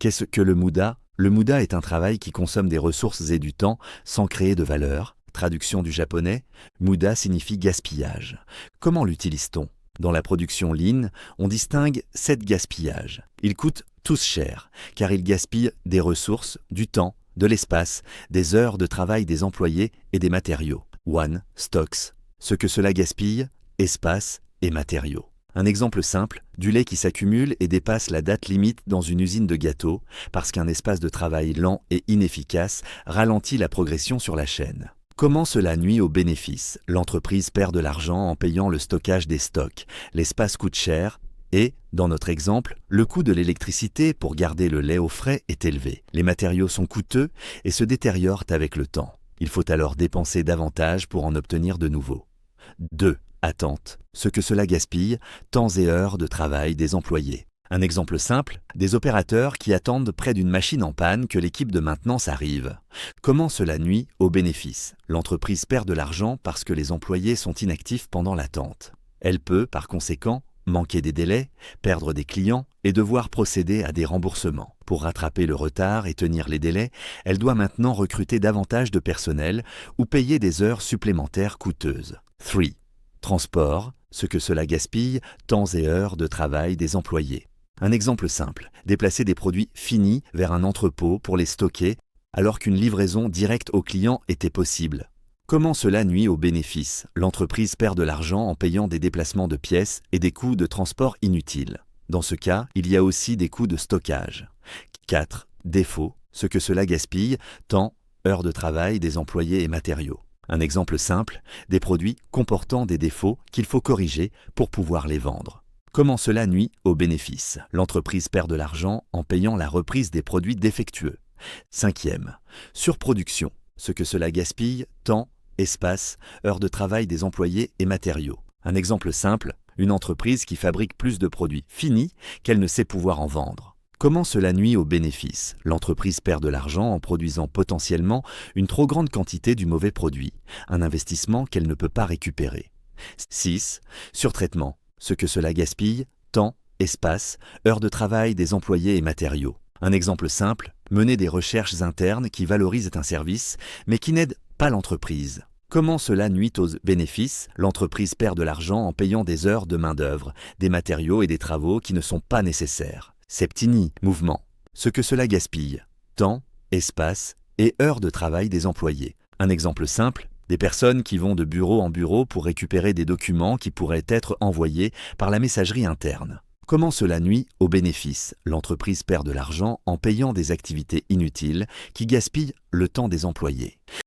Qu'est-ce que le MUDA? Le MUDA est un travail qui consomme des ressources et du temps sans créer de valeur. Traduction du japonais, MUDA signifie gaspillage. Comment l'utilise-t-on? Dans la production Lean, on distingue 7 gaspillages. Ils coûtent tous cher, car ils gaspillent des ressources, du temps, de l'espace, des heures de travail des employés et des matériaux. 1. Stocks. Ce que cela gaspille, espace et matériaux. Un exemple simple, du lait qui s'accumule et dépasse la date limite dans une usine de gâteaux, parce qu'un espace de travail lent et inefficace ralentit la progression sur la chaîne. Comment cela nuit aux bénéfices? L'entreprise perd de l'argent en payant le stockage des stocks, l'espace coûte cher et, dans notre exemple, le coût de l'électricité pour garder le lait au frais est élevé. Les matériaux sont coûteux et se détériorent avec le temps. Il faut alors dépenser davantage pour en obtenir de nouveaux. 2. Attente. Ce que cela gaspille, temps et heures de travail des employés. Un exemple simple, des opérateurs qui attendent près d'une machine en panne que l'équipe de maintenance arrive. Comment cela nuit aux bénéfices? L'entreprise perd de l'argent parce que les employés sont inactifs pendant l'attente. Elle peut, par conséquent, manquer des délais, perdre des clients et devoir procéder à des remboursements. Pour rattraper le retard et tenir les délais, elle doit maintenant recruter davantage de personnel ou payer des heures supplémentaires coûteuses. 3. Transport, ce que cela gaspille, temps et heures de travail des employés. Un exemple simple, déplacer des produits finis vers un entrepôt pour les stocker alors qu'une livraison directe au client était possible. Comment cela nuit aux bénéfices? L'entreprise perd de l'argent en payant des déplacements de pièces et des coûts de transport inutiles. Dans ce cas, il y a aussi des coûts de stockage. 4. Défaut, ce que cela gaspille, temps, heures de travail des employés et matériaux. Un exemple simple, des produits comportant des défauts qu'il faut corriger pour pouvoir les vendre. Comment cela nuit aux bénéfices? L'entreprise perd de l'argent en payant la reprise des produits défectueux. 5. Surproduction, ce que cela gaspille, temps, espace, heures de travail des employés et matériaux. Un exemple simple, une entreprise qui fabrique plus de produits finis qu'elle ne sait pouvoir en vendre. Comment cela nuit aux bénéfices? L'entreprise perd de l'argent en produisant potentiellement une trop grande quantité du mauvais produit, un investissement qu'elle ne peut pas récupérer. 6. Surtraitement, ce que cela gaspille, temps, espace, heures de travail des employés et matériaux. Un exemple simple, mener des recherches internes qui valorisent un service, mais qui n'aident pas l'entreprise. Comment cela nuit aux bénéfices? L'entreprise perd de l'argent en payant des heures de main-d'œuvre, des matériaux et des travaux qui ne sont pas nécessaires. 7. Mouvement. Ce que cela gaspille, temps, espace et heures de travail des employés. Un exemple simple, des personnes qui vont de bureau en bureau pour récupérer des documents qui pourraient être envoyés par la messagerie interne. Comment cela nuit aux bénéfices? L'entreprise perd de l'argent en payant des activités inutiles qui gaspillent le temps des employés.